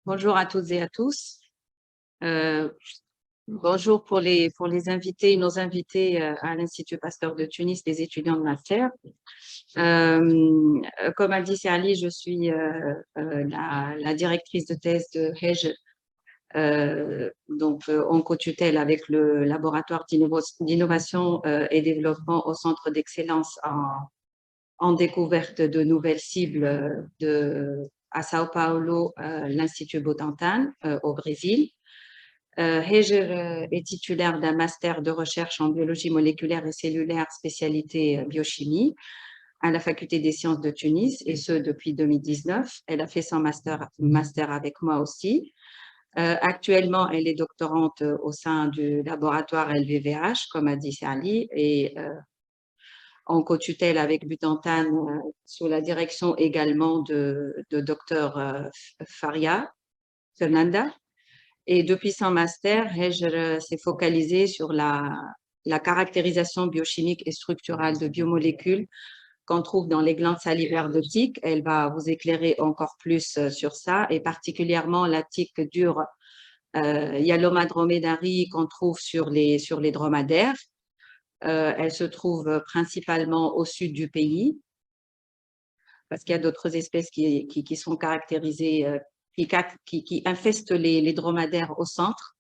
Bonjour à toutes et à tous. Euh, Bonjour pour les invités, nos invités à l'Institut Pasteur de Tunis, les étudiants de master. Comme a dit Ali, je suis la directrice de thèse de HEJ, en co-tutelle avec le laboratoire d'innovation et développement au Centre d'excellence en découverte de nouvelles cibles à Sao Paulo, l'Institut Butantan au Brésil. Heger est titulaire d'un master de recherche en biologie moléculaire et cellulaire, spécialité biochimie, à la Faculté des sciences de Tunis, et ce depuis 2019. Elle a fait son master avec moi aussi. Actuellement, elle est doctorante au sein du laboratoire LVVH, comme a dit Sally, et en co-tutelle avec Butantan, sous la direction également de Dr Faria Fernanda. Et depuis son master, Heger s'est focalisé sur la caractérisation biochimique et structurale de biomolécules qu'on trouve dans les glandes salivaires de tique. Elle va vous éclairer encore plus sur ça, et particulièrement la tique dure Yaloma dromedari qu'on trouve sur les dromadaires. Elle se trouve principalement au sud du pays, parce qu'il y a d'autres espèces qui sont caractérisées, qui infestent les dromadaires au centre.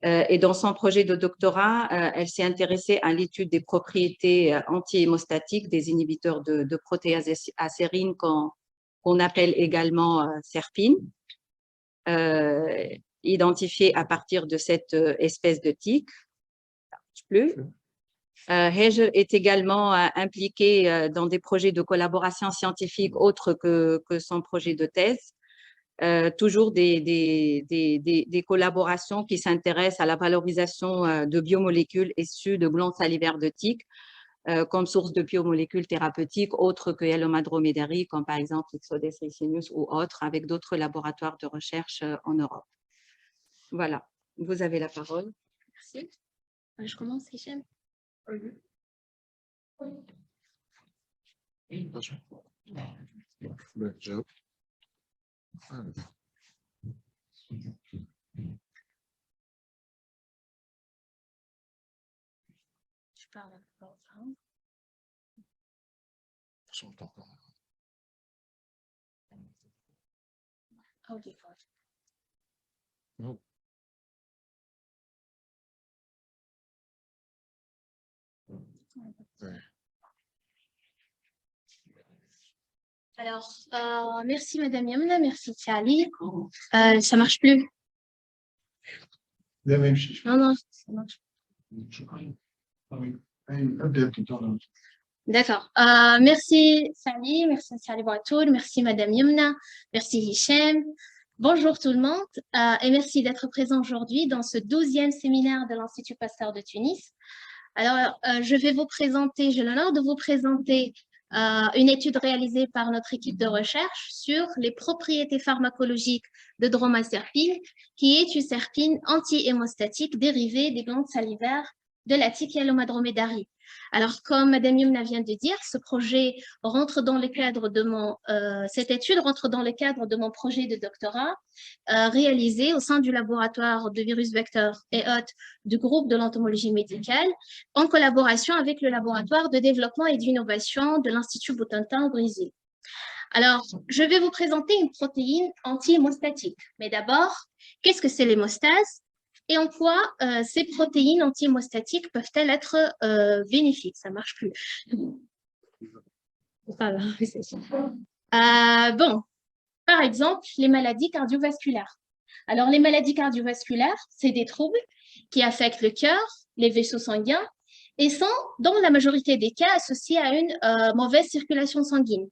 Et dans son projet de doctorat, elle s'est intéressée à l'étude des propriétés anti-hémostatiques des inhibiteurs de protéase acérine qu'on appelle également serpine, identifiée à partir de cette espèce de tique. Plus. Heger est également impliqué dans des projets de collaboration scientifique autres que son projet de thèse. Toujours des collaborations qui s'intéressent à la valorisation de biomolécules issues de glandes salivaires de tique comme source de biomolécules thérapeutiques autres que Yaloma dromedari, comme par exemple Ixodes ricinus ou autres, avec d'autres laboratoires de recherche en Europe. Voilà, vous avez la parole. Merci. Je commence, Hichem. Je parle un peu. Ok. Non. Ouais. Alors, merci Madame Yamna, merci Charlie. Ça marche plus. La même chose. Non, ça marche. D'accord. Merci Charlie, merci Charlie Boitoul, merci Madame Yamna, merci Hichem. Bonjour tout le monde et merci d'être présent aujourd'hui dans ce 12e séminaire de l'Institut Pasteur de Tunis. Alors, j'ai l'honneur de vous présenter une étude réalisée par notre équipe de recherche sur les propriétés pharmacologiques de dromaserpine, qui est une serpine anti-hémostatique dérivée des glandes salivaires de la tique Yaloma dromedari. Alors, comme Madame Yumna vient de dire, ce projet rentre dans le cadre de cette étude rentre dans le cadre de mon projet de doctorat réalisé au sein du laboratoire de virus vecteurs et hôtes du groupe de l'entomologie médicale en collaboration avec le laboratoire de développement et d'innovation de l'Institut Butantan au Brésil. Alors, je vais vous présenter une protéine anti-hémostatique. Mais d'abord, qu'est-ce que c'est l'hémostase? Et en quoi ces protéines anti-hémostatiques peuvent-elles être bénéfiques? Ça ne marche plus. Voilà. Bon, par exemple, les maladies cardiovasculaires. Alors, les maladies cardiovasculaires, c'est des troubles qui affectent le cœur, les vaisseaux sanguins, et sont, dans la majorité des cas, associés à une mauvaise circulation sanguine.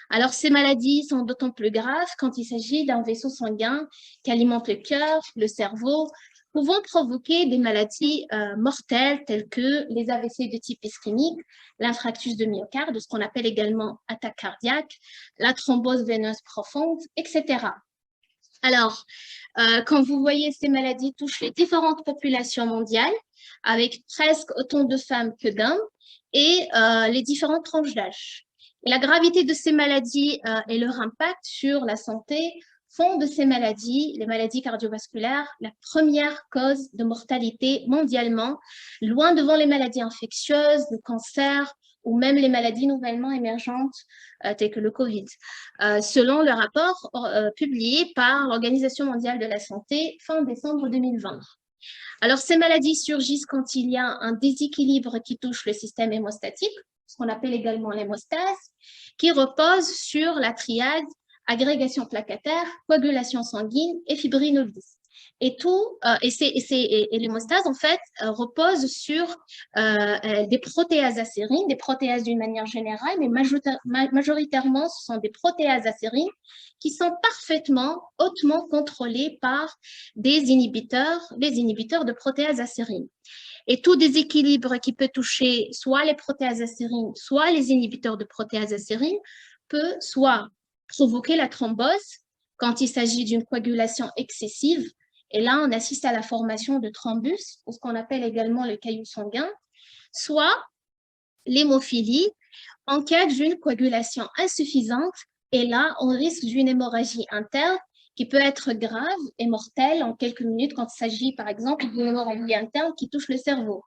Alors, ces maladies sont d'autant plus graves quand il s'agit d'un vaisseau sanguin qui alimente le cœur, le cerveau, pouvant provoquer des maladies mortelles telles que les AVC de type ischémique, l'infarctus de myocarde, ce qu'on appelle également attaque cardiaque, la thrombose veineuse profonde, etc. Alors, quand vous voyez, ces maladies touchent les différentes populations mondiales, avec presque autant de femmes que d'hommes, et les différentes tranches d'âge. La gravité de ces maladies et leur impact sur la santé font de ces maladies, les maladies cardiovasculaires, la première cause de mortalité mondialement, loin devant les maladies infectieuses, le cancer ou même les maladies nouvellement émergentes telles que le Covid, selon le rapport publié par l'Organisation mondiale de la santé fin décembre 2020. Alors, ces maladies surgissent quand il y a un déséquilibre qui touche le système hémostatique, ce qu'on appelle également l'hémostase, qui repose sur la triade agrégation plaquettaire, coagulation sanguine et fibrinolyse. Et l'hémostase, en fait, repose sur des protéases acérines, des protéases d'une manière générale, mais majoritairement, ce sont des protéases acérines qui sont parfaitement, hautement contrôlées par les inhibiteurs de protéases acérines. Et tout déséquilibre qui peut toucher soit les protéases acérines, soit les inhibiteurs de protéases acérines peut soit provoquer la thrombose quand il s'agit d'une coagulation excessive. Et là, on assiste à la formation de thrombus, ou ce qu'on appelle également le caillou sanguin, soit l'hémophilie en cas d'une coagulation insuffisante. Et là, on risque d'une hémorragie interne qui peut être grave et mortelle en quelques minutes quand il s'agit, par exemple, d'une hémorragie interne qui touche le cerveau.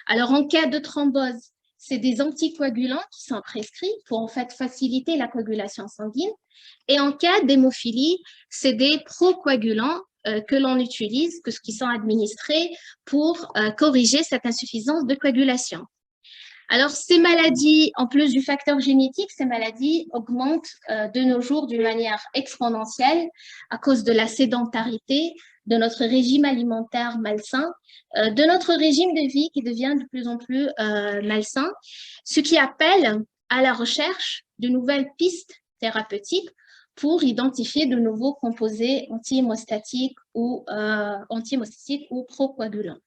Alors, en cas de thrombose, c'est des anticoagulants qui sont prescrits pour en fait faciliter la coagulation sanguine. Et en cas d'hémophilie, c'est des procoagulants que l'on utilise, qui sont administrés pour corriger cette insuffisance de coagulation. Alors, ces maladies, en plus du facteur génétique, ces maladies augmentent de nos jours d'une manière exponentielle à cause de la sédentarité, de notre régime alimentaire malsain, de notre régime de vie qui devient de plus en plus malsain, ce qui appelle à la recherche de nouvelles pistes thérapeutiques pour identifier de nouveaux composés anti-hémostatiques ou procoagulants.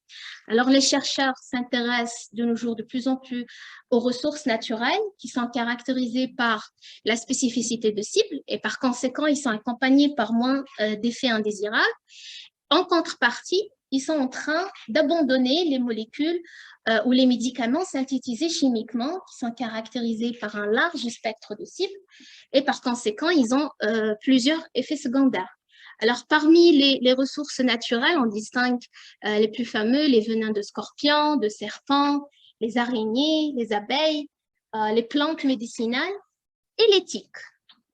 Alors, les chercheurs s'intéressent de nos jours de plus en plus aux ressources naturelles qui sont caractérisées par la spécificité de cible et par conséquent, ils sont accompagnés par moins d'effets indésirables. En contrepartie, ils sont en train d'abandonner les molécules ou les médicaments synthétisés chimiquement qui sont caractérisés par un large spectre de cibles et par conséquent, ils ont plusieurs effets secondaires. Alors, parmi les ressources naturelles, on distingue les plus fameux, les venins de scorpions, de serpents, les araignées, les abeilles, les plantes médicinales et les tiques.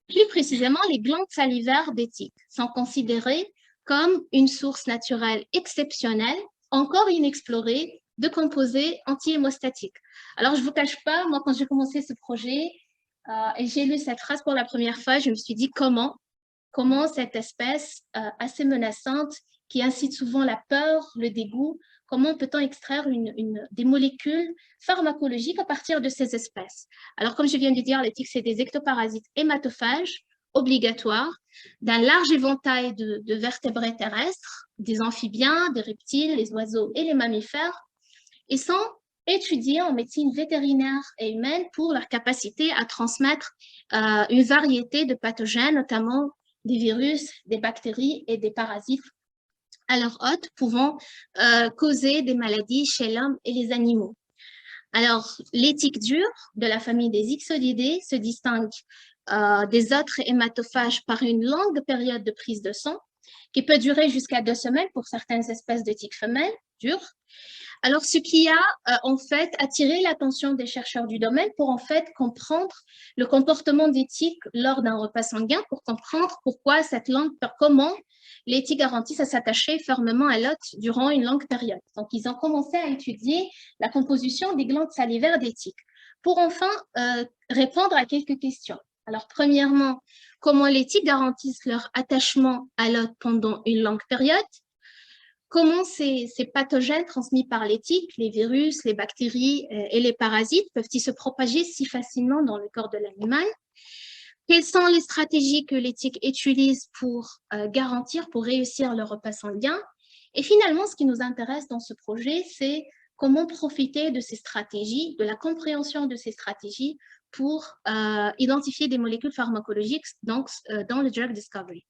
Plus précisément, les glandes salivaires des tiques sont considérées comme une source naturelle exceptionnelle, encore inexplorée, de composés anti-hémostatiques. Alors, je ne vous cache pas, moi, quand j'ai commencé ce projet et j'ai lu cette phrase pour la première fois, je me suis dit comment cette espèce assez menaçante qui incite souvent la peur, le dégoût, comment peut-on extraire des molécules pharmacologiques à partir de ces espèces? Alors, comme je viens de dire, les tiques, c'est des ectoparasites hématophages obligatoires d'un large éventail de vertébrés terrestres, des amphibiens, des reptiles, les oiseaux et les mammifères, et sont étudiés en médecine vétérinaire et humaine pour leur capacité à transmettre une variété de pathogènes, notamment des virus, des bactéries et des parasites à leur hôte, pouvant causer des maladies chez l'homme et les animaux. Alors, les tiques dures de la famille des Ixodidés se distinguent des autres hématophages par une longue période de prise de sang qui peut durer jusqu'à 2 semaines pour certaines espèces de tiques femelles dures. Alors, ce qui a en fait attiré l'attention des chercheurs du domaine pour en fait comprendre le comportement des tiques lors d'un repas sanguin, pour comprendre comment les tiques garantissent à s'attacher fermement à l'hôte durant une longue période. Donc, ils ont commencé à étudier la composition des glandes salivaires des tiques pour enfin répondre à quelques questions. Alors, premièrement, comment les tiques garantissent leur attachement à l'hôte pendant une longue période? Comment ces pathogènes transmis par les tiques, les virus, les bactéries et les parasites peuvent-ils se propager si facilement dans le corps de l'animal? Quelles sont les stratégies que les tiques utilisent pour réussir leur repas sanguin? Et finalement, ce qui nous intéresse dans ce projet, c'est comment profiter de ces stratégies, de la compréhension de ces stratégies pour identifier des molécules pharmacologiques dans le drug discovery.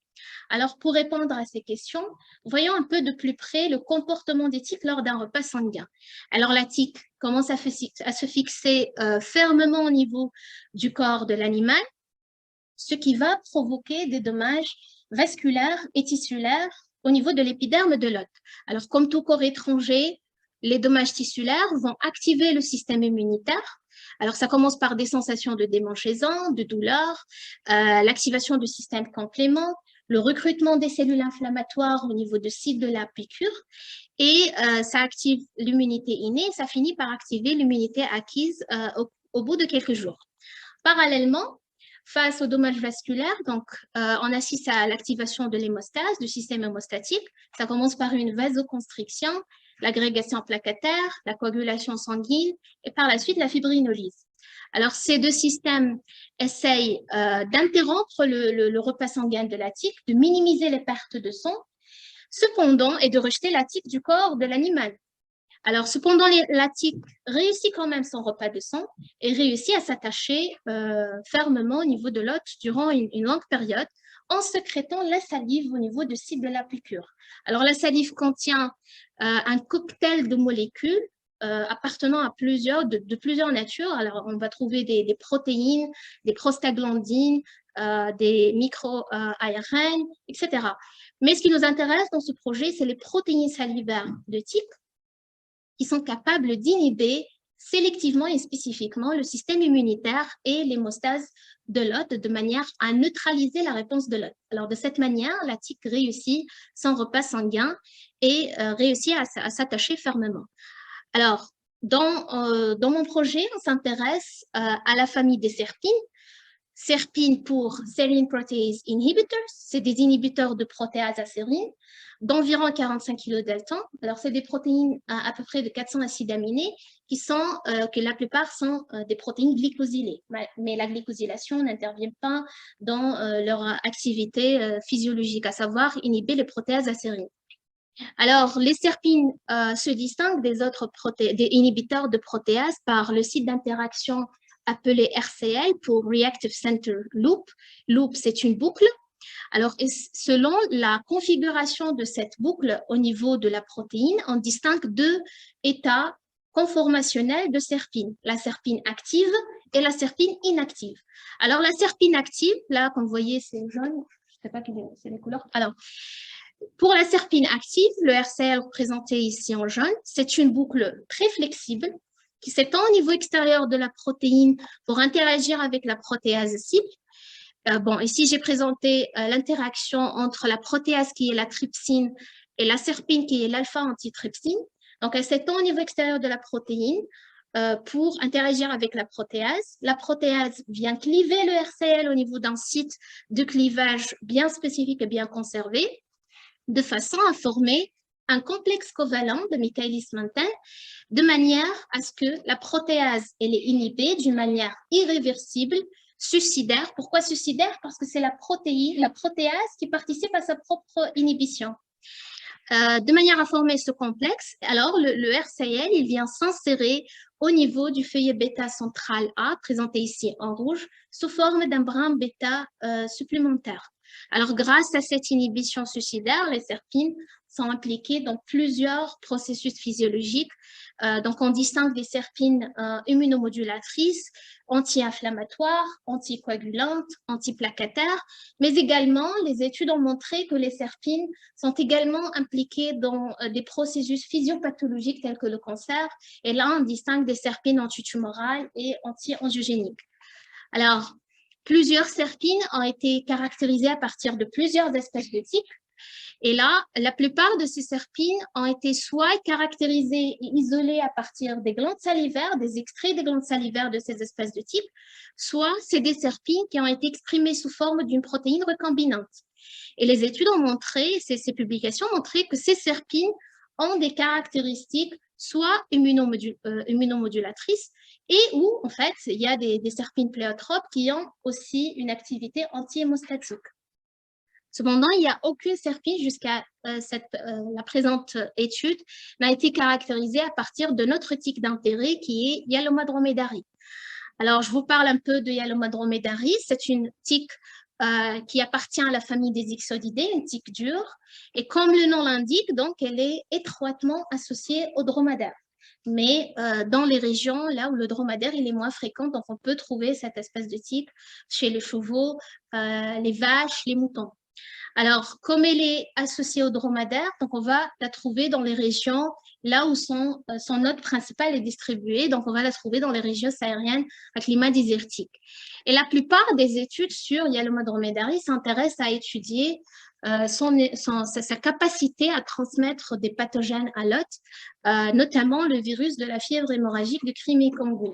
Alors, pour répondre à ces questions, voyons un peu de plus près le comportement des tiques lors d'un repas sanguin. Alors, la tique commence à se fixer fermement au niveau du corps de l'animal. ce qui va provoquer des dommages vasculaires et tissulaires au niveau de l'épiderme de l'hôte. Alors, comme tout corps étranger, les dommages tissulaires vont activer le système immunitaire. Alors, ça commence par des sensations de démangeaison, de douleur, l'activation du système complément, le recrutement des cellules inflammatoires au niveau de site de la piqûre, et ça active l'immunité innée, ça finit par activer l'immunité acquise au bout de quelques jours. Parallèlement, face aux dommages vasculaires, donc on assiste à l'activation de l'hémostase, du système hémostatique. Ça commence par une vasoconstriction, l'agrégation placataire, la coagulation sanguine et par la suite la fibrinolyse. Alors, ces deux systèmes essayent d'interrompre le repas sanguin de la tique, de minimiser les pertes de sang, cependant, et de rejeter la tique du corps de l'animal. Alors, cependant, la tique réussit quand même son repas de sang et réussit à s'attacher fermement au niveau de l'hôte durant une longue période en sécrétant la salive au niveau du site de la piqûre. Alors, la salive contient un cocktail de molécules appartenant à de plusieurs natures. Alors, on va trouver des protéines, des prostaglandines, des micro-ARN, etc. Mais ce qui nous intéresse dans ce projet, c'est les protéines salivaires de tique qui sont capables d'inhiber sélectivement et spécifiquement le système immunitaire et l'hémostase de l'hôte de manière à neutraliser la réponse de l'hôte. Alors, de cette manière, la tique réussit son repas sanguin et réussit à s'attacher fermement. Alors, dans mon projet, on s'intéresse à la famille des serpines. Serpine pour serine protease inhibitors, c'est des inhibiteurs de protéase à serine d'environ 45 kilodaltons. Alors, c'est des protéines à peu près de 400 acides aminés que la plupart sont des protéines glycosylées. Mais la glycosylation n'intervient pas dans leur activité physiologique, à savoir inhiber les protéases à serine. Alors, les serpines se distinguent des autres des inhibiteurs de protéase par le site d'interaction appelé RCL pour Reactive Center Loop. Loop, c'est une boucle. Alors, selon la configuration de cette boucle au niveau de la protéine, on distingue deux états conformationnels de serpine, la serpine active et la serpine inactive. Alors, la serpine active, là, comme vous voyez, c'est jaune, je ne sais pas quelle c'est les couleurs. Alors, pour la serpine active, le RCL représenté ici en jaune, c'est une boucle très flexible qui s'étend au niveau extérieur de la protéine pour interagir avec la protéase cible. Bon, ici, j'ai présenté l'interaction entre la protéase qui est la trypsine et la serpine qui est l'alpha-antitrypsine. Donc, elle s'étend au niveau extérieur de la protéine pour interagir avec la protéase. La protéase vient cliver le RCL au niveau d'un site de clivage bien spécifique et bien conservé, de façon à former un complexe covalent de Michaelis-Menten de manière à ce que la protéase elle est inhibée d'une manière irréversible, suicidaire. Pourquoi suicidaire? Parce que c'est la protéase qui participe à sa propre inhibition. De manière à former ce complexe, alors le RCL, il vient s'insérer au niveau du feuillet bêta central A, présenté ici en rouge, sous forme d'un brin bêta supplémentaire. Alors, grâce à cette inhibition suicidaire, les serpines sont impliquées dans plusieurs processus physiologiques. Donc, on distingue des serpines immunomodulatrices, anti-inflammatoires, anticoagulantes, antiplacataires, mais également, les études ont montré que les serpines sont également impliquées dans des processus physiopathologiques tels que le cancer. Et là, on distingue des serpines antitumorales et anti-angiogéniques. Alors, plusieurs serpines ont été caractérisées à partir de plusieurs espèces de tiques. Et là, la plupart de ces serpines ont été soit caractérisées et isolées à partir des glandes salivaires, des extraits des glandes salivaires de ces espèces de type, soit c'est des serpines qui ont été exprimées sous forme d'une protéine recombinante. Et les études ont montré, ces publications ont montré que ces serpines ont des caractéristiques soit immunomodulatrices et où, en fait, il y a des serpines pléotropes qui ont aussi une activité anti-hémostatique. Cependant, il n'y a aucune serpine jusqu'à la présente étude n'a été caractérisée à partir de notre tique d'intérêt qui est Yaloma dromedarii. Alors, je vous parle un peu de Yaloma dromedarii. C'est une tique qui appartient à la famille des Ixodidés, une tique dure. Et comme le nom l'indique, donc, elle est étroitement associée aux dromadaires. mais dans les régions là où le dromadaire il est moins fréquent, donc on peut trouver cette espèce de type chez les chevaux, les vaches, les moutons. Alors, comme elle est associée au dromadaire, donc on va la trouver dans les régions là où son hôte principal est distribué. Donc, on va la trouver dans les régions sahariennes à climat désertique. Et la plupart des études sur Yaloma dromedaris s'intéressent à étudier sa capacité à transmettre des pathogènes à l'hôte, notamment le virus de la fièvre hémorragique du Crimée-Congo.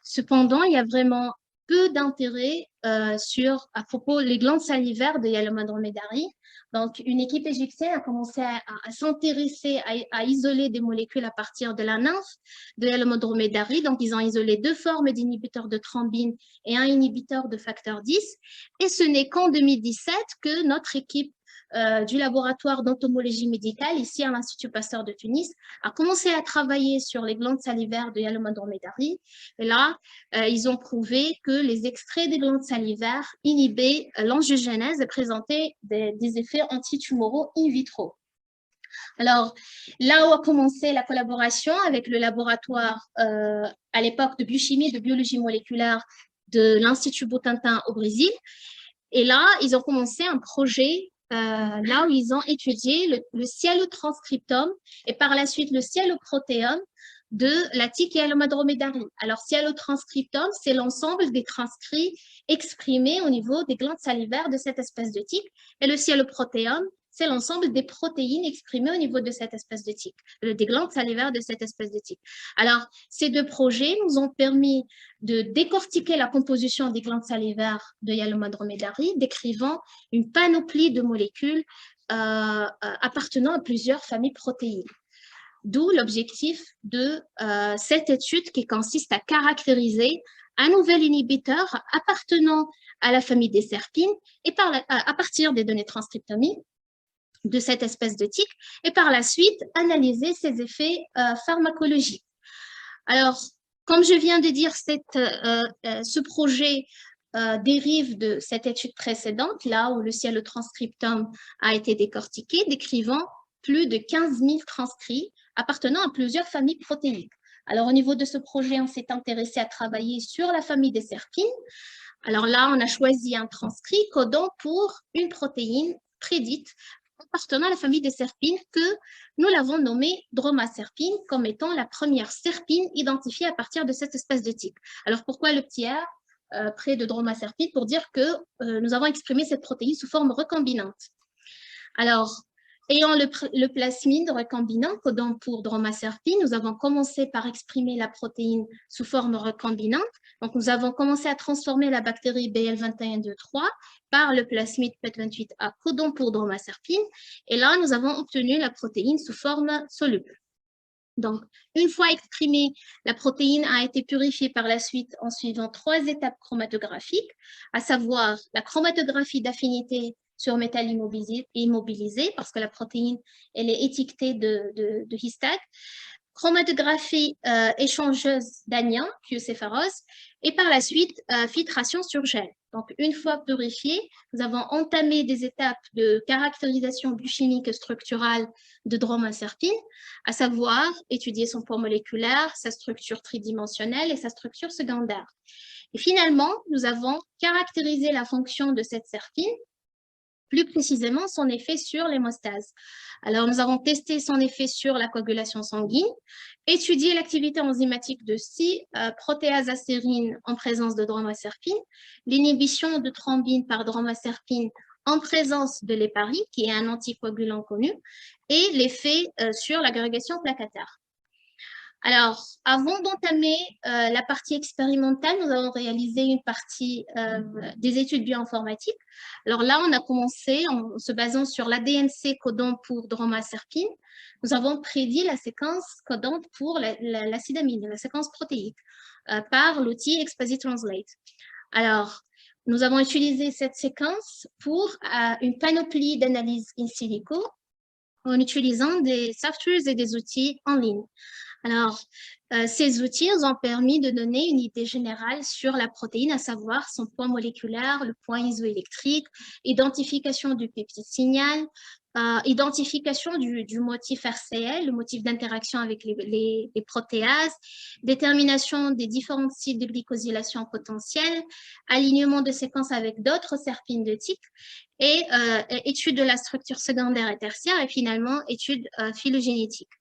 Cependant, il y a vraiment peu d'intérêt à propos des glandes salivaires de Yaloma dromedaris. Donc, une équipe égyptienne a commencé à s'intéresser à isoler des molécules à partir de la nymphe de Yaloma dromedaris. Donc, ils ont isolé 2 formes d'inhibiteurs de thrombine et un inhibiteur de facteur 10. Et ce n'est qu'en 2017 que notre équipe du laboratoire d'entomologie médicale ici à l'Institut Pasteur de Tunis a commencé à travailler sur les glandes salivaires de Yaloma dromedaris. Et là, ils ont prouvé que les extraits des glandes salivaires inhibaient l'angiogénèse et présentaient des effets antitumoraux in vitro. Alors, là où a commencé la collaboration avec le laboratoire à l'époque de biochimie et de biologie moléculaire de l'Institut Butantan au Brésil, et là, ils ont commencé un projet là où ils ont étudié le cyanotranscriptome et par la suite le cyanoprotéome de la tique Yaloma dromedaris. Alors, cyanotranscriptome, c'est l'ensemble des transcrits exprimés au niveau des glandes salivaires de cette espèce de tique. Et le cyanoprotéome, c'est l'ensemble des protéines exprimées au niveau de cette espèce de tique, des glandes salivaires de cette espèce de tique. Alors, ces 2 projets nous ont permis de décortiquer la composition des glandes salivaires de Yaloma dromedaris, décrivant une panoplie de molécules appartenant à plusieurs familles protéines. D'où l'objectif de cette étude qui consiste à caractériser un nouvel inhibiteur appartenant à la famille des serpines et à partir des données transcriptomiques de cette espèce de tique et par la suite analyser ses effets pharmacologiques. Alors, comme je viens de dire, ce projet dérive de cette étude précédente, là où le cyanotranscriptome a été décortiqué, décrivant plus de 15 000 transcrits appartenant à plusieurs familles protéiques. Alors, au niveau de ce projet, on s'est intéressé à travailler sur la famille des serpines. Alors là, on a choisi un transcrit codant pour une protéine prédite appartenant à la famille des serpines que nous l'avons nommée dromaserpine comme étant la première serpine identifiée à partir de cette espèce de tique. Alors, pourquoi le petit R près de dromaserpine? Pour dire que nous avons exprimé cette protéine sous forme recombinante. Alors, ayant le plasmide recombinant codant pour dromaserpine, nous avons commencé par exprimer la protéine sous forme recombinante. Donc, nous avons commencé à transformer la bactérie BL2123 par le plasmide PET28A codant pour dromaserpine. Et là, nous avons obtenu la protéine sous forme soluble. Donc, une fois exprimée, la protéine a été purifiée par la suite en suivant 3 étapes chromatographiques, à savoir la chromatographie d'affinité sur métal immobilisé, parce que la protéine elle est étiquetée de histag, chromatographie échangeuse d'anion, QC-Pharos, et par la suite filtration sur gel. Donc, une fois purifiée, nous avons entamé des étapes de caractérisation biochimique et structurale de dromaserpine, à savoir étudier son poids moléculaire, sa structure tridimensionnelle et sa structure secondaire. Et finalement, nous avons caractérisé la fonction de cette serpine, plus précisément son effet sur l'hémostase. Alors, nous avons testé son effet sur la coagulation sanguine, étudié l'activité enzymatique de 6 protéases acérines en présence de dromaserpine, l'inhibition de thrombine par dromaserpine en présence de l'héparine, qui est un anticoagulant connu, et l'effet sur l'agrégation placataire. Alors, avant d'entamer la partie expérimentale, nous avons réalisé une partie des études bioinformatiques. Alors là, on a commencé en se basant sur l'ADNC codant pour dromaserpine. Nous avons prédit la séquence codante pour l'acidamine, la séquence protéique, par l'outil ExPASI-Translate. Alors, nous avons utilisé cette séquence pour une panoplie d'analyses in silico en utilisant des softwares et des outils en ligne. Alors, ces outils ont permis de donner une idée générale sur la protéine, à savoir son poids moléculaire, le poids isoélectrique, identification du peptide signal, identification du motif RCL, le motif d'interaction avec les protéases, détermination des différents sites de glycosylation potentielle, alignement de séquences avec d'autres serpines de type et étude de la structure secondaire et tertiaire et finalement étude phylogénétique.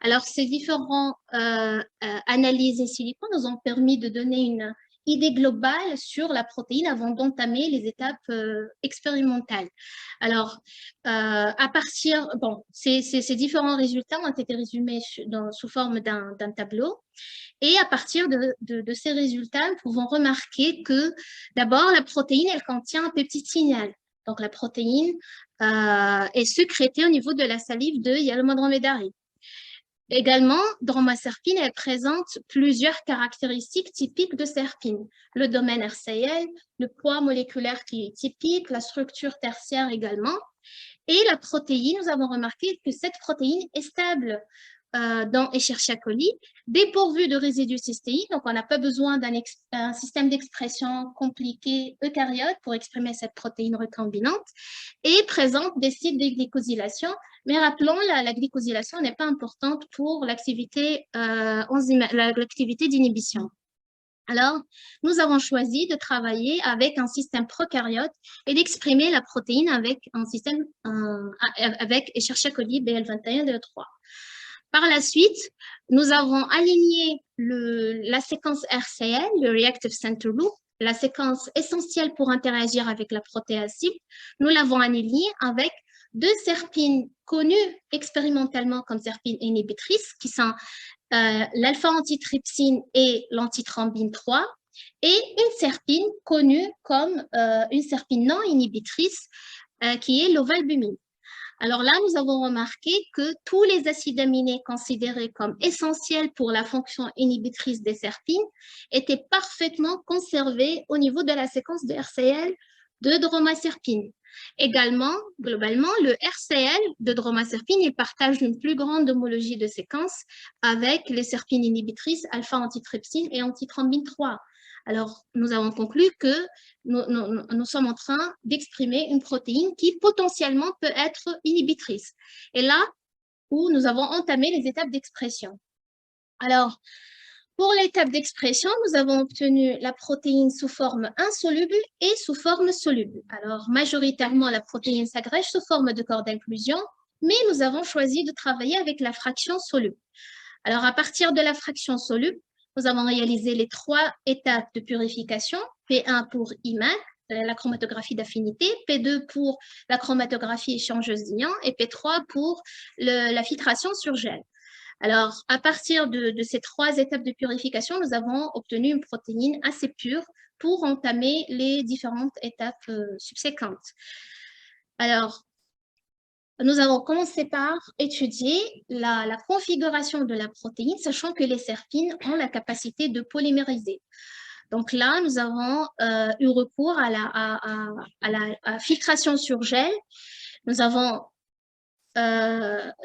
Alors, ces différentes analyses in silico nous ont permis de donner une idée globale sur la protéine avant d'entamer les étapes expérimentales. Alors, à partir, bon, ces différents résultats ont été résumés sous forme d'un tableau. Et à partir de ces résultats, nous pouvons remarquer que d'abord, la protéine, elle contient un peptide signal. Donc, la protéine est sécrétée au niveau de la salive de Hyalomandromédarie. Également, Dromaserpine, elle présente plusieurs caractéristiques typiques de serpine. Le domaine RCL, le poids moléculaire qui est typique, la structure tertiaire également. Et la protéine, nous avons remarqué que cette protéine est stable dans Escherichia coli, dépourvue de résidus cystéine, donc on n'a pas besoin d'un système d'expression compliqué eucaryote pour exprimer cette protéine recombinante, et présente des sites de glycosylation. Mais rappelons, la glycosylation n'est pas importante pour l'activité d'inhibition. Alors, nous avons choisi de travailler avec un système prokaryote et d'exprimer la protéine avec un système avec Escherichia coli BL21-DE3. Par la suite, nous avons aligné la séquence RCL, le Reactive Center Loop, la séquence essentielle pour interagir avec la protéase cible. Nous l'avons alignée avec deux serpines connues expérimentalement comme serpines inhibitrices, qui sont l'alpha-antitrypsine et l'antithrombine 3, et une serpine connue comme une serpine non inhibitrice, qui est l'ovalbumine. Alors là, nous avons remarqué que tous les acides aminés considérés comme essentiels pour la fonction inhibitrice des serpines étaient parfaitement conservés au niveau de la séquence de RCL de Dromaserpine. Également, globalement, le RCL de Dromaserpine, il partage une plus grande homologie de séquence avec les serpines inhibitrices alpha-antitrypsine et antithrombine 3. Alors, nous avons conclu que nous sommes en train d'exprimer une protéine qui potentiellement peut être inhibitrice. Et là où nous avons entamé les étapes d'expression. Alors, pour l'étape d'expression, nous avons obtenu la protéine sous forme insoluble et sous forme soluble. Alors, majoritairement, la protéine s'agrège sous forme de corps d'inclusion, mais nous avons choisi de travailler avec la fraction soluble. Alors, à partir de la fraction soluble, nous avons réalisé les 3 étapes de purification, P1 pour IMAC, la chromatographie d'affinité, P2 pour la chromatographie échangeuse d'ions et P3 pour la filtration sur gel. Alors, à partir de ces 3 étapes de purification, nous avons obtenu une protéine assez pure pour entamer les différentes étapes subséquentes. Alors, nous avons commencé par étudier la configuration de la protéine, sachant que les serpines ont la capacité de polymériser. Donc là, nous avons eu recours à la filtration sur gel. Nous avons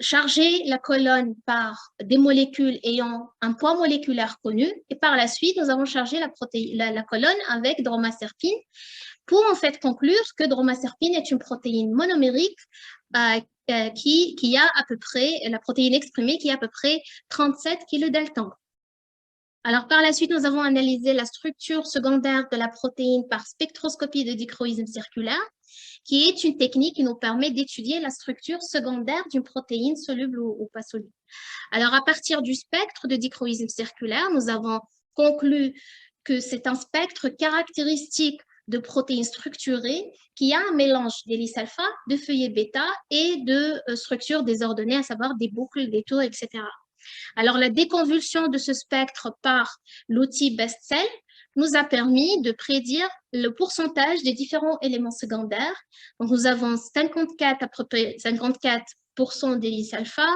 chargé la colonne par des molécules ayant un poids moléculaire connu, et par la suite, nous avons chargé la colonne avec Dromaserpine pour en fait conclure que Dromaserpine est une protéine monomérique qui a à peu près, la protéine exprimée qui a à peu près 37 kilodaltons. Alors, par la suite, nous avons analysé la structure secondaire de la protéine par spectroscopie de dichroïsme circulaire, qui est une technique qui nous permet d'étudier la structure secondaire d'une protéine soluble ou pas soluble. Alors, à partir du spectre de dichroïsme circulaire, nous avons conclu que c'est un spectre caractéristique de protéines structurées qui a un mélange d'hélice alpha, de feuillet bêta et de structures désordonnées, à savoir des boucles, des tours, etc. Alors, la déconvulsion de ce spectre par l'outil BestCell nous a permis de prédire le pourcentage des différents éléments secondaires. Donc, nous avons 54, à peu près 54% d'hélice alpha,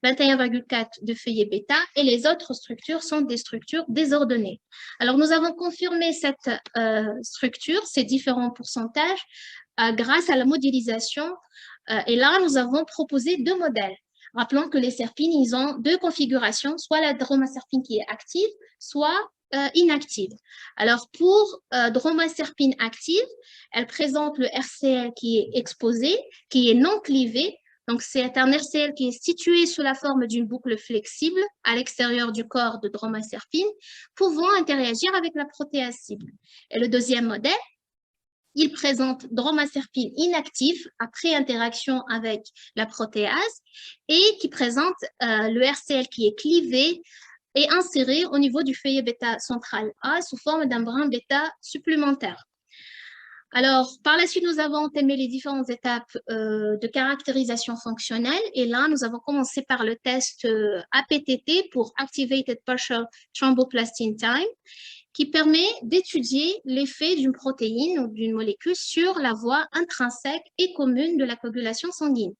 21,4% de feuillet bêta, et les autres structures sont des structures désordonnées. Alors, nous avons confirmé cette structure, ces différents pourcentages, grâce à la modélisation. Et là, nous avons proposé 2 modèles. Rappelons que les serpines, ils ont 2 configurations, soit la dromaserpine qui est active, soit inactive. Alors, pour dromaserpine active, elle présente le RCL qui est exposé, qui est non clivé, Donc, c'est un RCL qui est situé sous la forme d'une boucle flexible à l'extérieur du corps de dromaserpine, pouvant interagir avec la protéase cible. Et le deuxième modèle, il présente dromaserpine inactive après interaction avec la protéase et qui présente le RCL qui est clivé et inséré au niveau du feuillet bêta central A sous forme d'un brin bêta supplémentaire. Alors, par la suite, nous avons entamé les différentes étapes de caractérisation fonctionnelle. Et là, nous avons commencé par le test APTT pour Activated Partial Thromboplastin Time, qui permet d'étudier l'effet d'une protéine ou d'une molécule sur la voie intrinsèque et commune de la coagulation sanguine.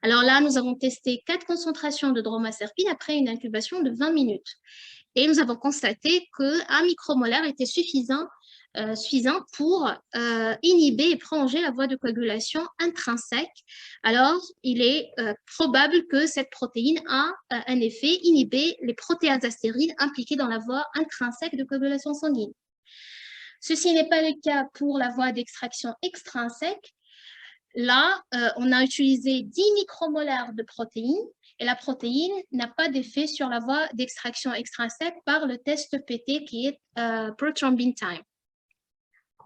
Alors là, nous avons testé 4 concentrations de dromaserpine après une incubation de 20 minutes. Et nous avons constaté qu'un micromolaire était suffisant pour inhiber et prolonger la voie de coagulation intrinsèque. Alors, il est probable que cette protéine a un effet inhibé les protéases astérines impliquées dans la voie intrinsèque de coagulation sanguine. Ceci n'est pas le cas pour la voie d'extraction extrinsèque. Là, on a utilisé 10 micromolaires de protéines et la protéine n'a pas d'effet sur la voie d'extraction extrinsèque par le test PT qui est prothrombin time.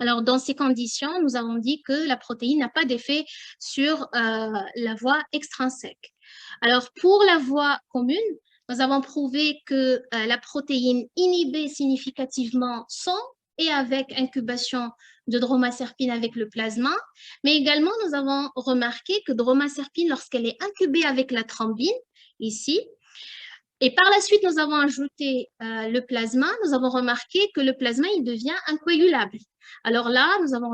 Alors, dans ces conditions, nous avons dit que la protéine n'a pas d'effet sur la voie extrinsèque. Alors, pour la voie commune, nous avons prouvé que la protéine inhibait significativement sans et avec incubation de dromaserpine avec le plasma, mais également nous avons remarqué que dromaserpine, lorsqu'elle est incubée avec la thrombine, ici, et par la suite nous avons ajouté le plasma, nous avons remarqué que le plasma, il devient incoagulable. Alors là, nous avons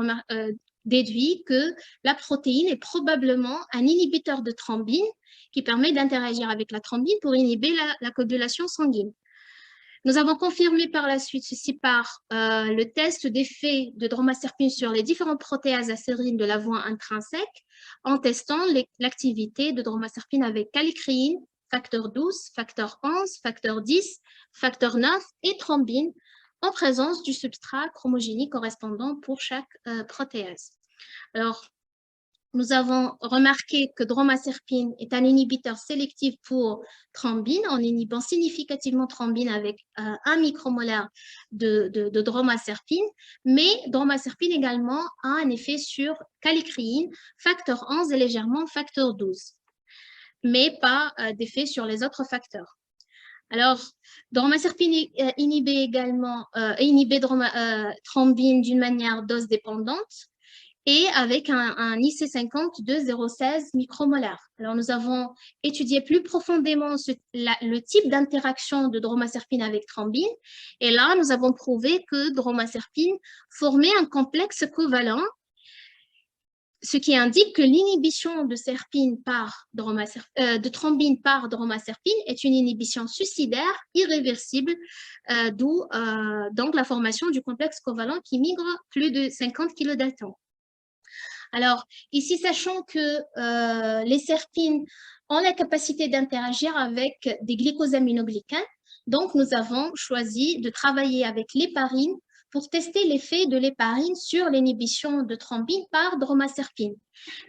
déduit que la protéine est probablement un inhibiteur de thrombine qui permet d'interagir avec la thrombine pour inhiber la coagulation sanguine. Nous avons confirmé par la suite ceci par le test d'effet de dromaserpine sur les différentes protéases acérines de la voie intrinsèque en testant l'activité de dromaserpine avec callicréine, facteur 12, facteur 11, facteur 10, facteur 9 et thrombine en présence du substrat chromogénique correspondant pour chaque protéase. Alors, nous avons remarqué que dromaserpine est un inhibiteur sélectif pour thrombine, en inhibant significativement thrombine avec 1 micromolaire de dromaserpine, mais dromaserpine également a un effet sur callicréine, facteur 11 et légèrement facteur 12, mais pas d'effet sur les autres facteurs. Alors, dromaserpine inhibait également thrombine d'une manière dose dépendante, et avec un IC50 de 0,16 micromolaire. Alors, nous avons étudié plus profondément le type d'interaction de dromaserpine avec thrombine. Et là, nous avons prouvé que dromaserpine formait un complexe covalent, ce qui indique que l'inhibition de thrombine par dromaserpine est une inhibition suicidaire irréversible, d'où donc la formation du complexe covalent qui migre plus de 50 kilodaltons. Alors, ici, sachant que les serpines ont la capacité d'interagir avec des glycosaminoglycanes, donc nous avons choisi de travailler avec l'héparine pour tester l'effet de l'héparine sur l'inhibition de thrombine par dromaserpine.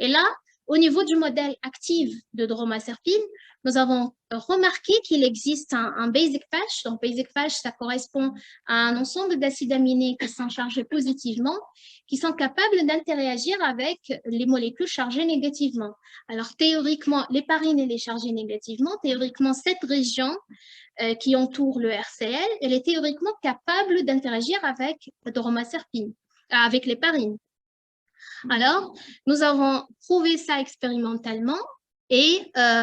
Et là, au niveau du modèle actif de dromaserpine, nous avons remarqué qu'il existe un basic patch. Donc, basic patch, ça correspond à un ensemble d'acides aminés qui sont chargés positivement, qui sont capables d'interagir avec les molécules chargées négativement. Alors, théoriquement, l'héparine, elle est chargée négativement. Théoriquement, cette région qui entoure le RCL, elle est théoriquement capable d'interagir avec dromaserpine, avec l'héparine. Alors, nous avons prouvé ça expérimentalement et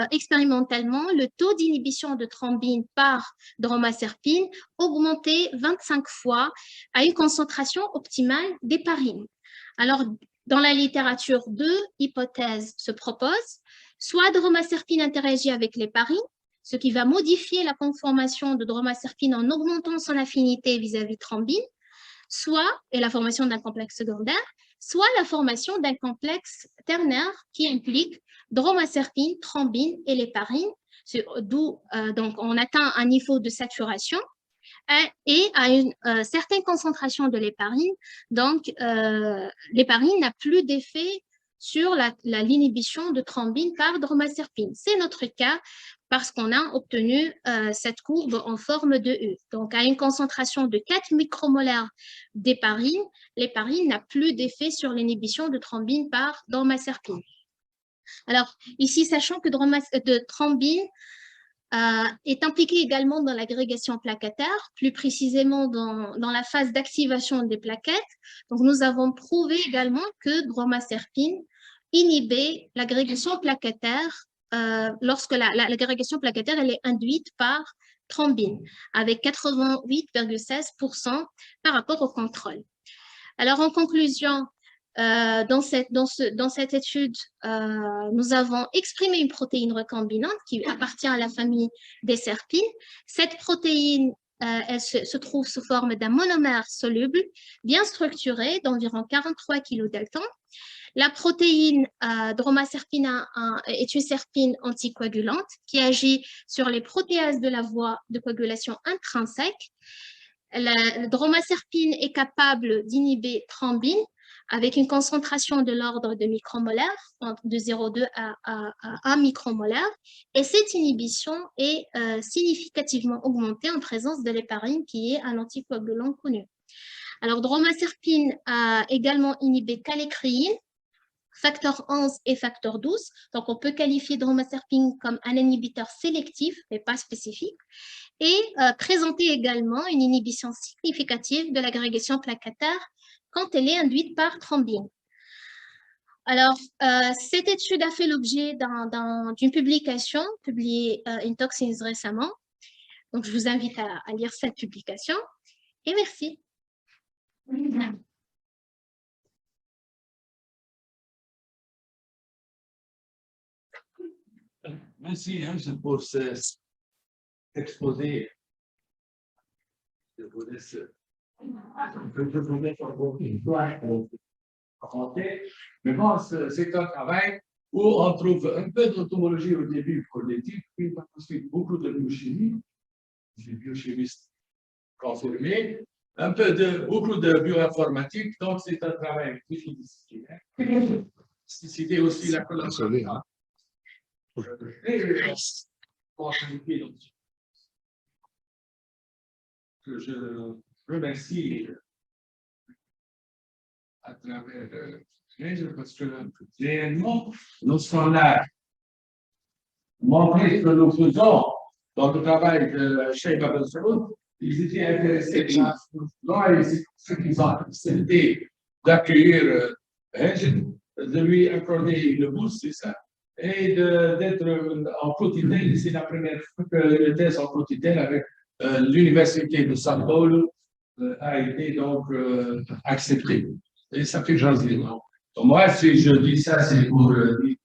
expérimentalement, le taux d'inhibition de thrombine par dromaserpine augmentait 25 fois à une concentration optimale d'héparine. Alors, dans la littérature, 2 hypothèses se proposent. Soit dromaserpine interagit avec l'héparine, ce qui va modifier la conformation de dromaserpine en augmentant son affinité vis-à-vis thrombine, soit, et la formation d'un complexe secondaire, soit la formation d'un complexe ternaire qui implique dromaserpine, thrombine et l'héparine, d'où donc on atteint un niveau de saturation et à une certaine concentration de l'héparine. Donc, l'héparine n'a plus d'effet sur l'inhibition de thrombine par dromaserpine. C'est notre cas parce qu'on a obtenu cette courbe en forme de U. Donc, à une concentration de 4 micromolaires d'héparine, l'héparine n'a plus d'effet sur l'inhibition de thrombine par dromaserpine. Alors, ici, sachant que thrombine est impliquée également dans l'agrégation plaquettaire, plus précisément dans la phase d'activation des plaquettes. Donc, nous avons prouvé également que dromaserpine inhibait l'agrégation plaquettaire lorsque l'agrégation plaquettaire elle est induite par thrombine, avec 88,16% par rapport au contrôle. Alors, en conclusion, dans cette étude, nous avons exprimé une protéine recombinante qui appartient à la famille des serpines. Cette protéine, elle se trouve sous forme d'un monomère soluble, bien structuré, d'environ 43 kilodaltons. La protéine dromaserpine est une serpine anticoagulante qui agit sur les protéases de la voie de coagulation intrinsèque. La dromaserpine est capable d'inhiber thrombine avec une concentration de l'ordre de micromolaire, de 0,2 à 1 micromolaire, et cette inhibition est significativement augmentée en présence de l'héparine qui est un anticoagulant connu. Alors, dromaserpine a également inhibé calécrine, facteur 11 et facteur 12. Donc, on peut qualifier dromaserpine comme un inhibiteur sélectif, mais pas spécifique, et présenter également une inhibition significative de l'agrégation plaquettaire quand elle est induite par thrombine. Alors, cette étude a fait l'objet d'une publication publiée in Toxins récemment. Donc, je vous invite à lire cette publication. Et merci. Merci pour cet exposé. Je vous laisse commenter. Mais bon, c'est un travail où on trouve un peu d'entomologie au début cognitive, puis ensuite beaucoup de biochimie, je suis biochimiste confirmé, beaucoup de bioinformatique, donc c'est un travail multidisciplinaire. C'était aussi la collaboration. Que je remercie à travers parce que réellement, nous sommes là montrer ce que nous faisons dans le travail de Cheikh Abdel Saoud. Ils étaient intéressés par ce qu'ils ont accepté d'accueillir, de lui accorder une bourse, c'est ça, et d'être en quotidien. C'est la première fois que le test en quotidien avec l'université de São Paulo a été donc accepté. Et ça fait jaser. Moi, si je dis ça, c'est pour dire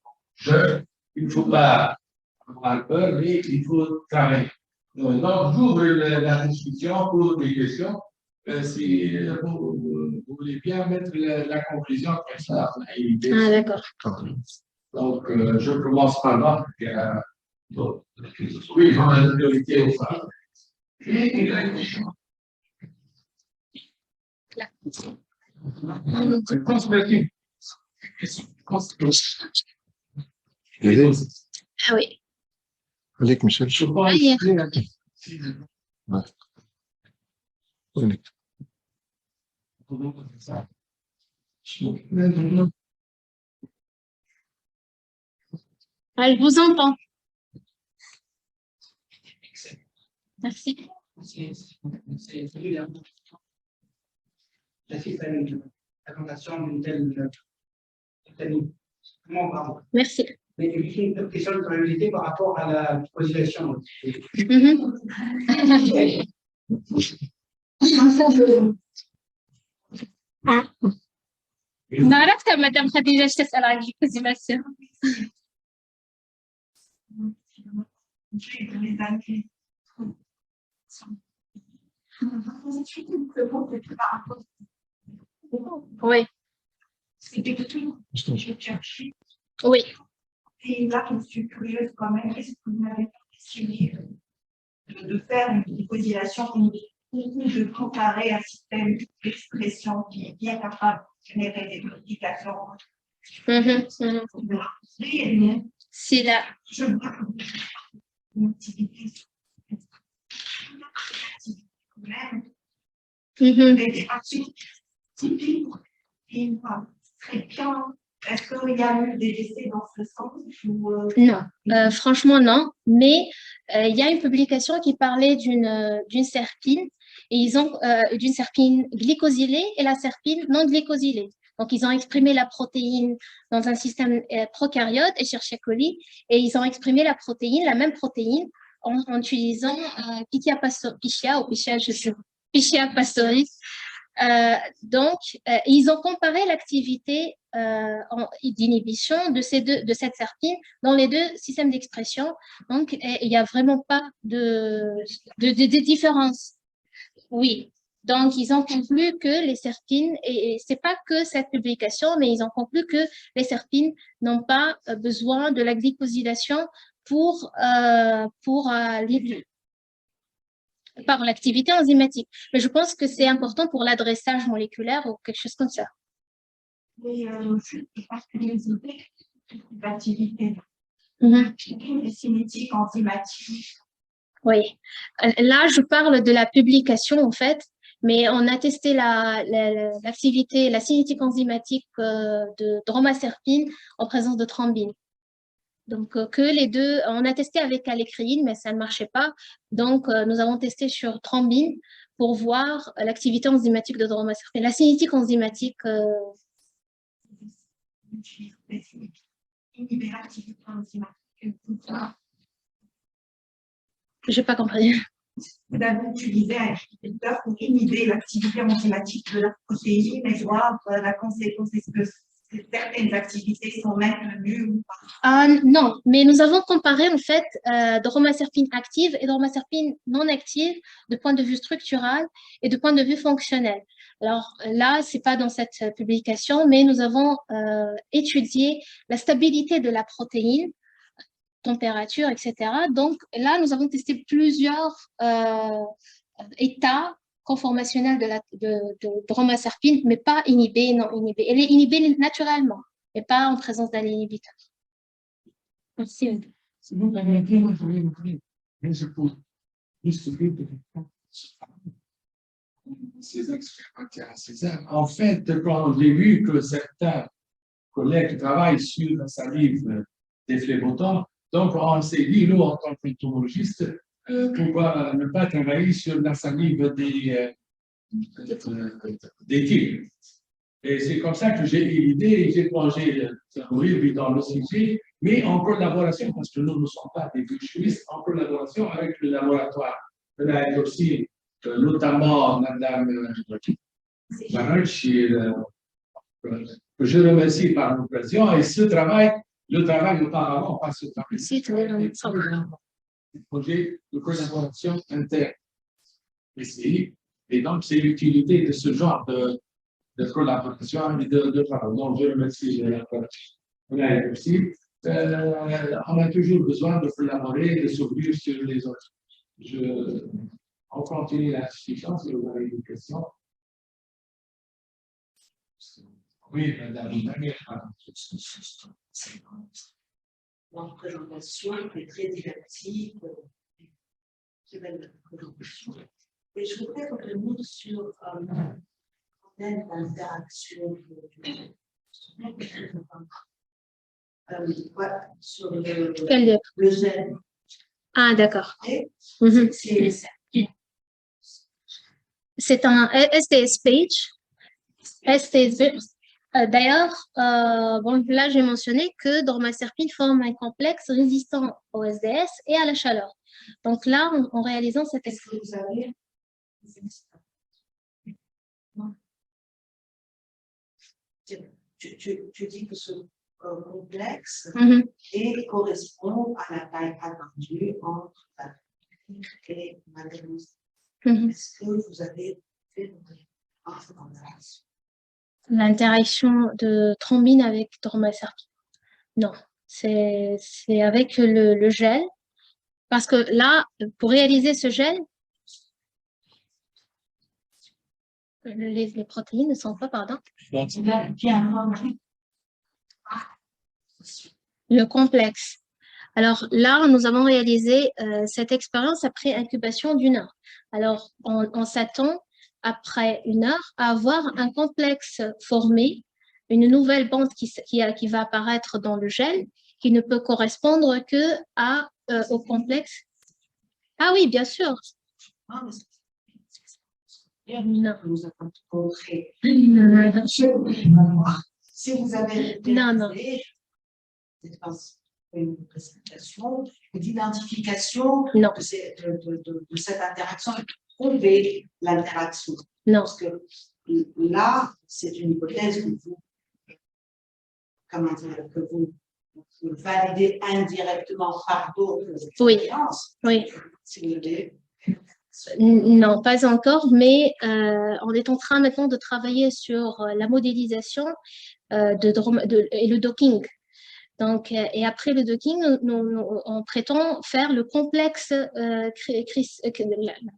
il ne faut pas avoir peur, mais il faut travailler. Donc, j'ouvre la discussion pour des questions. Si vous voulez bien mettre la conclusion comme ça. Ah, d'accord. Donc, je commence par là. Oui, on a la priorité au phare. Ah oui. عليك ميشيل. Elle vous entend. Merci. Merci. Mais une question de curiosité par rapport à la coagulation. عرفت مدام خديجة ايش تسأل عن الكوزيلاسيون. Oui. Oui. Et là, je suis curieuse quand même, est-ce que vous m'avez essayé de faire une coagulation ou de comparer un système d'expression qui est bien capable de générer des modifications C'est là. Je vois une activité des actions typiques et très bien. Est-ce qu'il y a eu des essais dans ce sens ou, Non, franchement non, mais il y a une publication qui parlait d'une serpine et ils ont d'une serpine glycosylée et la serpine non glycosylée. Donc ils ont exprimé la protéine dans un système prokaryote et Escherichia coli et ils ont exprimé la protéine, la même protéine en utilisant Pichia pastoris. Donc, ils ont comparé l'activité d'inhibition de cette serpine dans les deux systèmes d'expression. Donc, il n'y a vraiment pas de différence. Oui. Donc, ils ont conclu que les serpines, et ce n'est pas que cette publication, mais ils ont conclu que les serpines n'ont pas besoin de la glycosylation par l'activité enzymatique. Mais je pense que c'est important pour l'adressage moléculaire ou quelque chose comme ça. Oui, parce que les activités cinétiques, enzymatiques. Oui. Là, je parle de la publication, en fait, mais on a testé l'activité, la cinétique enzymatique de dromaserpine en présence de thrombine. Donc, que les deux, on a testé avec alécrine, mais ça ne marchait pas. Donc, nous avons testé sur thrombine pour voir l'activité enzymatique de dromaserpine. La cinétique enzymatique. Je n'ai pas compris. Vous avez utilisé un inhibiteur pour inhiber l'activité enzymatique de la protéine et voir la conséquence. Est-ce que certaines activités sont maintenues ou pas? Non, mais nous avons comparé en fait dromaserpine active et dromaserpine non active de point de vue structural et de point de vue fonctionnel. Alors là, ce n'est pas dans cette publication, mais nous avons étudié la stabilité de la protéine, température, etc. Donc là, nous avons testé plusieurs états conformationnels de dromaserpine, mais pas inhibée, non inhibée. Elle est inhibée naturellement, mais pas en présence d'un inhibiteur. Merci. Si vous permettez, moi, je voulais je pose juste ces expériences. En fait, quand j'ai vu que certains collègues travaillent sur la salive des phlébotomes, donc on s'est dit, nous, en tant qu'entomologistes, pourquoi ne pas travailler sur la salive des tigres. Et c'est comme ça que j'ai eu l'idée et j'ai plongé dans le sujet, mais en collaboration, parce que nous ne sommes pas des biologistes, en collaboration avec le laboratoire de la aussi, notamment Madame Baruch, que je remercie par l'occasion. Et ce travail, le travail auparavant, pas ce travail, le projet de collaboration interne. Et donc, c'est l'utilité de ce genre de collaboration et de travail. Donc, je remercie aussi. On a toujours besoin de collaborer, de s'ouvrir sur les autres. On continue la discussion si vous avez des questions. Oui, madame. La présentation est très didactique. Et je voudrais revenir sur l'interaction sur le gène. Ah, d'accord. C'est un STS page. D'ailleurs, bon, là, j'ai mentionné que dromaserpine forme un complexe résistant au SDS et à la chaleur. Donc là, en réalisant cette Est-ce que vous avez... Tu dis que ce complexe et correspond à la taille attendue entre la et malheureusement. Est-ce que vous avez fait l'interaction de thrombine avec dromaserpine? Non, c'est avec le gel. Parce que là, pour réaliser ce gel, les protéines ne sont pas, pardon. Le complexe. Alors là, nous avons réalisé cette expérience après incubation d'1 heure. Alors, on s'attend, après 1 heure, à avoir un complexe formé, une nouvelle bande qui va apparaître dans le gel, qui ne peut correspondre que au complexe. Ah oui, bien sûr. Non. Nous avons montré. Si vous avez une présentation d'identification de cette interaction, trouver l'interaction. Non. Parce que là, c'est une hypothèse que vous validez indirectement par d'autres expériences. Oui. Si vous voulez. Non, pas encore, mais on est en train maintenant de travailler sur la modélisation et le docking. Donc, et après le docking, on prétend faire le complexe, la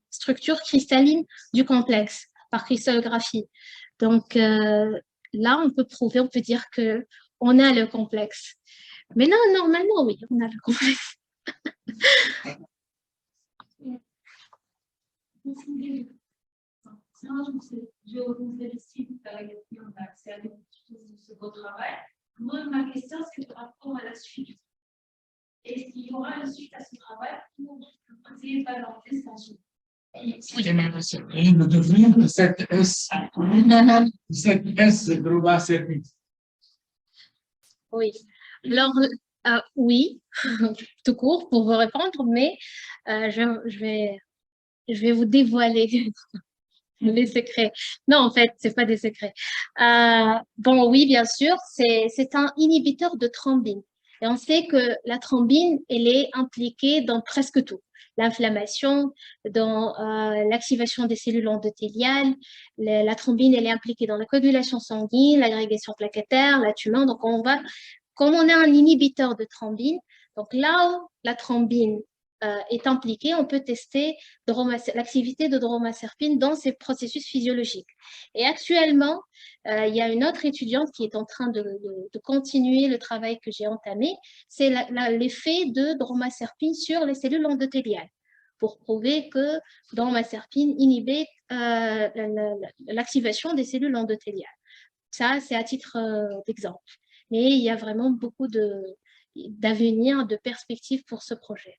structure cristalline du complexe par cristallographie. Donc, là, on peut prouver, on peut dire qu'on a le complexe. Mais là, normalement, oui, on a le complexe. Je vous félicite pour la question d'accès à ce beau travail. Moi, ma question, c'est par rapport à la suite. Est-ce qu'il y aura une suite à ce travail pour essayer de balancer son suite? Le devenir de cette S global service. Oui. Alors, oui, tout court pour vous répondre, mais je vais vous dévoiler les secrets. Non, en fait, c'est pas des secrets. Bon, oui, bien sûr, c'est un inhibiteur de thrombine. Et on sait que la thrombine, elle est impliquée dans presque tout. L'inflammation, dans l'activation des cellules endothéliales. La thrombine, elle est impliquée dans la coagulation sanguine, l'agrégation plaquettaire, la tumeur. Donc, comme on a un inhibiteur de thrombine, donc là où la thrombine est impliquée, on peut tester l'activité de dromaserpine dans ces processus physiologiques. Et actuellement, il y a une autre étudiante qui est en train de continuer le travail que j'ai entamé, c'est l'effet de dromaserpine sur les cellules endothéliales, pour prouver que dromaserpine inhibait l'activation des cellules endothéliales. Ça, c'est à titre d'exemple. Mais il y a vraiment beaucoup d'avenir, de perspectives pour ce projet.